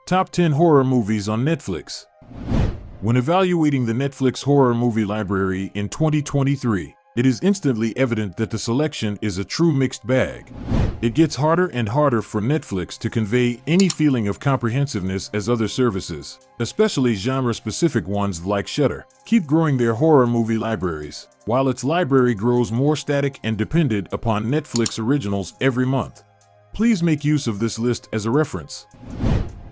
Top 10 Horror Movies on Netflix. When evaluating the Netflix horror movie library in 2023, it is instantly evident that the selection is a true mixed bag. It gets harder and harder for Netflix to convey any feeling of comprehensiveness as other services, especially genre-specific ones like Shudder, keep growing their horror movie libraries, while its library grows more static and dependent upon Netflix originals every month. Please make use of this list as a reference.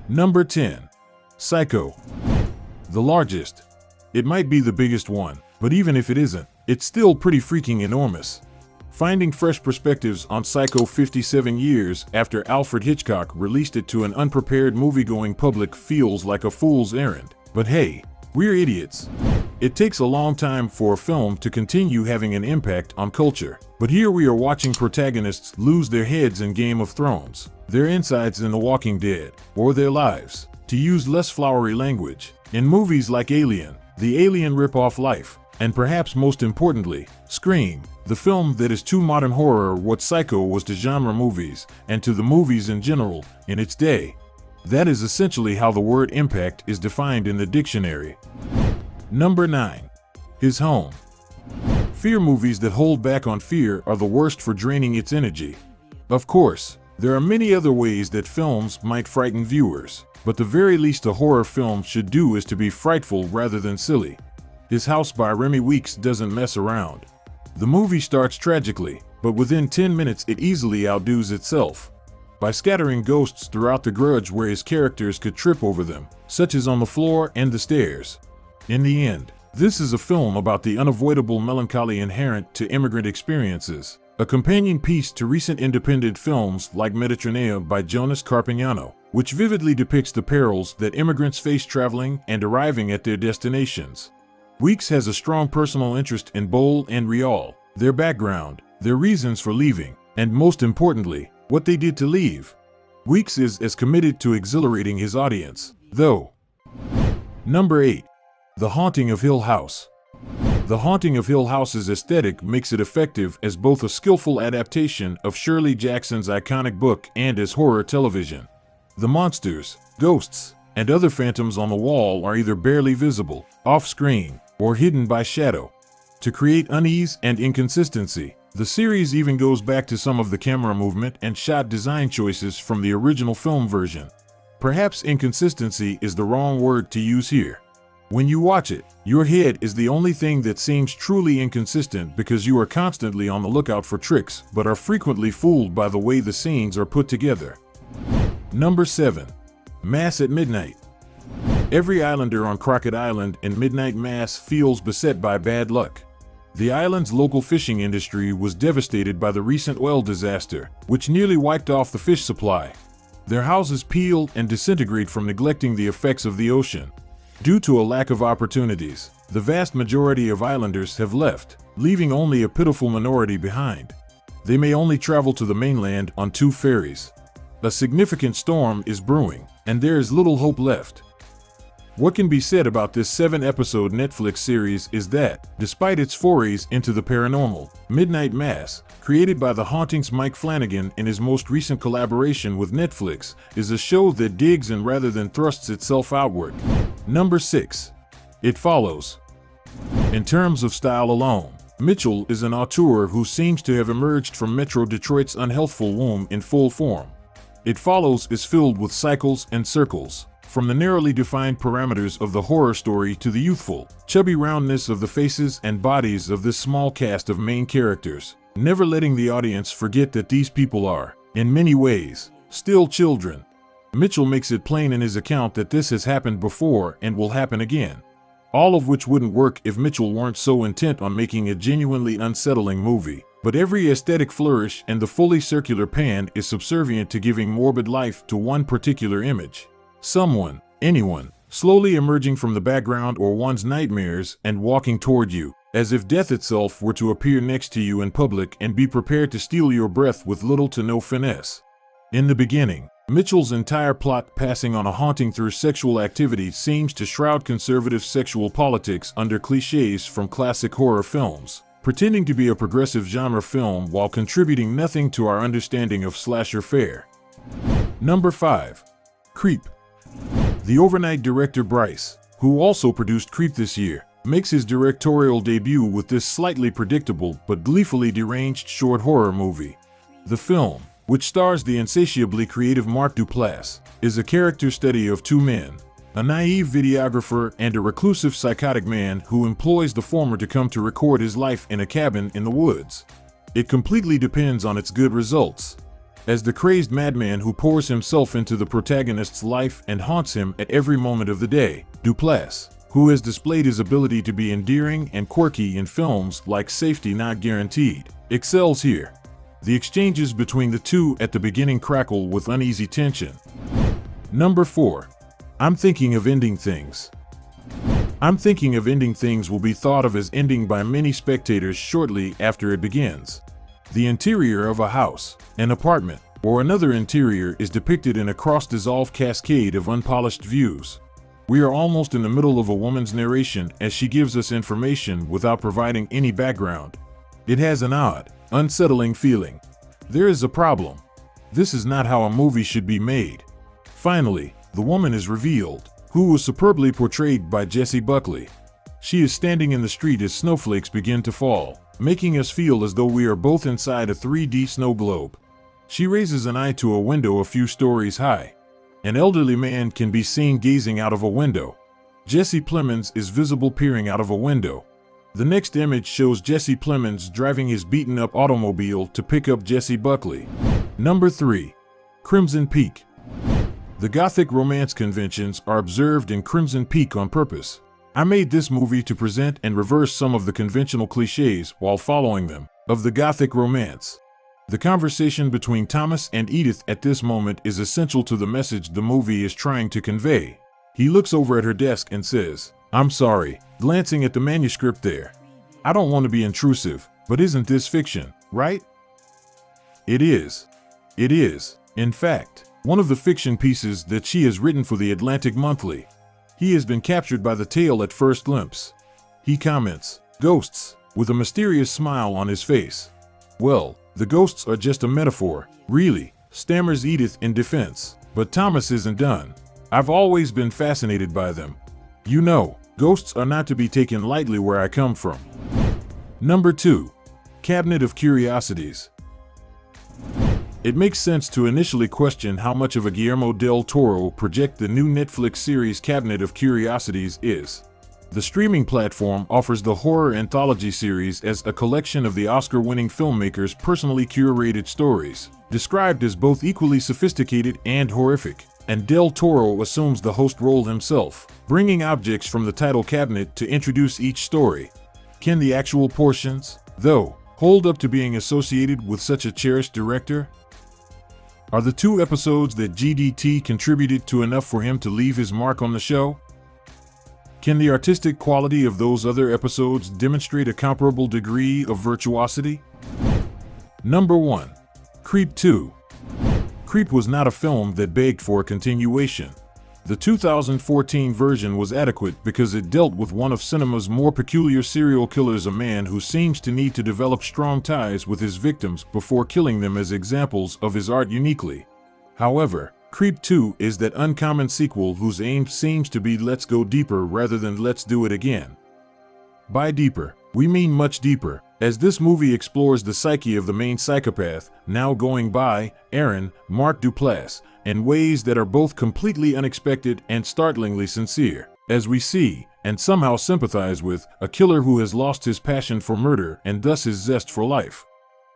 Number 10. Psycho. The largest. It might be the biggest one, but even if it isn't, it's still pretty freaking enormous. Finding fresh perspectives on Psycho 57 years after Alfred Hitchcock released it to an unprepared moviegoing public feels like a fool's errand. But hey, we're idiots. It takes a long time for a film to continue having an impact on culture. But here we are watching protagonists lose their heads in Game of Thrones, their insides in The Walking Dead, or their lives, to use less flowery language, in movies like Alien, the Alien rip-off Life, and perhaps most importantly, Scream, the film that is to modern horror what Psycho was to genre movies, and to the movies in general, in its day. That is essentially how the word impact is defined in the dictionary. Number 9. His Home. Fear movies that hold back on fear are the worst for draining its energy. Of course, there are many other ways that films might frighten viewers, but the very least a horror film should do is to be frightful rather than silly. His House by Remi Weekes doesn't mess around. The movie starts tragically, but within 10 minutes it easily outdoes itself by scattering ghosts throughout the garage where his characters could trip over them, such as on the floor and the stairs. In the end, this is a film about the unavoidable melancholy inherent to immigrant experiences, a companion piece to recent independent films like Mediterranea by Jonas Carpignano, which vividly depicts the perils that immigrants face traveling and arriving at their destinations. Weekes has a strong personal interest in Bol and Rial, their background, their reasons for leaving, and most importantly, what they did to leave. Weekes is as committed to exhilarating his audience, though. Number 8. The Haunting of Hill House. The Haunting of Hill House's aesthetic makes it effective as both a skillful adaptation of Shirley Jackson's iconic book and as horror television. The monsters, ghosts, and other phantoms on the wall are either barely visible, off-screen, or hidden by shadow. To create unease and inconsistency, the series even goes back to some of the camera movement and shot design choices from the original film version. Perhaps inconsistency is the wrong word to use here. When you watch it, your head is the only thing that seems truly inconsistent because you are constantly on the lookout for tricks but are frequently fooled by the way the scenes are put together. Number 7. Mass at Midnight. Every islander on Crockett Island in Midnight Mass feels beset by bad luck. The island's local fishing industry was devastated by the recent oil disaster, which nearly wiped off the fish supply. Their houses peel and disintegrate from neglecting the effects of the ocean. Due to a lack of opportunities, the vast majority of islanders have left, leaving only a pitiful minority behind. They may only travel to the mainland on 2 ferries. A significant storm is brewing, and there is little hope left. What can be said about this 7-episode Netflix series is that, despite its forays into the paranormal, Midnight Mass, created by The Hauntings' Mike Flanagan in his most recent collaboration with Netflix, is a show that digs in rather than thrusts itself outward. Number 6. It Follows. In terms of style alone, Mitchell is an auteur who seems to have emerged from Metro Detroit's unhealthful womb in full form. It Follows is filled with cycles and circles, from the narrowly defined parameters of the horror story to the youthful, chubby roundness of the faces and bodies of this small cast of main characters, never letting the audience forget that these people are, in many ways, still children. Mitchell makes it plain in his account that this has happened before and will happen again. All of which wouldn't work if Mitchell weren't so intent on making a genuinely unsettling movie. But every aesthetic flourish and the fully circular pan is subservient to giving morbid life to one particular image. Someone, anyone, slowly emerging from the background or one's nightmares and walking toward you, as if death itself were to appear next to you in public and be prepared to steal your breath with little to no finesse. In the beginning, Mitchell's entire plot passing on a haunting through sexual activity seems to shroud conservative sexual politics under cliches from classic horror films, pretending to be a progressive genre film while contributing nothing to our understanding of slasher fare. Number 5. Creep. The overnight director Bryce, who also produced Creep this year, makes his directorial debut with this slightly predictable but gleefully deranged short horror movie. The film, which stars the insatiably creative Mark Duplass, is a character study of two men, a naive videographer and a reclusive psychotic man who employs the former to come to record his life in a cabin in the woods. It completely depends on its good results. As the crazed madman who pours himself into the protagonist's life and haunts him at every moment of the day, Duplass, who has displayed his ability to be endearing and quirky in films like Safety Not Guaranteed, excels here. The exchanges between the two at the beginning crackle with uneasy tension. Number 4. I'm Thinking of Ending Things. I'm Thinking of Ending Things will be thought of as ending by many spectators shortly after it begins. The interior of a house, an apartment, or another interior is depicted in a cross-dissolved cascade of unpolished views. We are almost in the middle of a woman's narration as she gives us information without providing any background. It has an odd, unsettling feeling. There is a problem. This is not how a movie should be made. Finally, the woman is revealed, who was superbly portrayed by Jessie Buckley. She is standing in the street as snowflakes begin to fall, making us feel as though we are both inside a 3D snow globe. She raises an eye to a window a few stories high. An elderly man can be seen gazing out of a window. Jesse Plemons is visible peering out of a window. The next image shows Jesse Plemons driving his beaten-up automobile to pick up Jessie Buckley. Number 3. Crimson Peak. The Gothic romance conventions are observed in Crimson Peak on purpose. I made this movie to present and reverse some of the conventional cliches while following them, of the Gothic romance. The conversation between Thomas and Edith at this moment is essential to the message the movie is trying to convey. He looks over at her desk and says, "I'm sorry," glancing at the manuscript there. "I don't want to be intrusive, but isn't this fiction, right?" It is. It is, in fact, one of the fiction pieces that she has written for the Atlantic Monthly. He has been captured by the tale at first glimpse. He comments, "Ghosts," with a mysterious smile on his face. "Well, the ghosts are just a metaphor, really," stammers Edith in defense. But Thomas isn't done. "I've always been fascinated by them. You know, ghosts are not to be taken lightly where I come from." Number 2. Cabinet of Curiosities. It makes sense to initially question how much of a Guillermo del Toro project the new Netflix series Cabinet of Curiosities is. The streaming platform offers the horror anthology series as a collection of the Oscar-winning filmmaker's personally curated stories, described as both equally sophisticated and horrific, and del Toro assumes the host role himself, bringing objects from the title cabinet to introduce each story. Can the actual portions, though, hold up to being associated with such a cherished director? Are the 2 episodes that GDT contributed to enough for him to leave his mark on the show? Can the artistic quality of those other episodes demonstrate a comparable degree of virtuosity? Number 1. Creep 2. Creep was not a film that begged for a continuation. The 2014 version was adequate because it dealt with one of cinema's more peculiar serial killers, a man who seems to need to develop strong ties with his victims before killing them as examples of his art uniquely. However, Creep 2 is that uncommon sequel whose aim seems to be let's go deeper rather than let's do it again. By deeper, we mean much deeper, as this movie explores the psyche of the main psychopath, now going by Aaron, Mark Duplass, in ways that are both completely unexpected and startlingly sincere, as we see, and somehow sympathize with, a killer who has lost his passion for murder and thus his zest for life.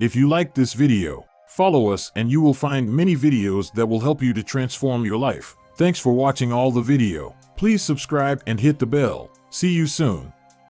If you liked this video, follow us and you will find many videos that will help you to transform your life. Thanks for watching all the video. Please subscribe and hit the bell. See you soon.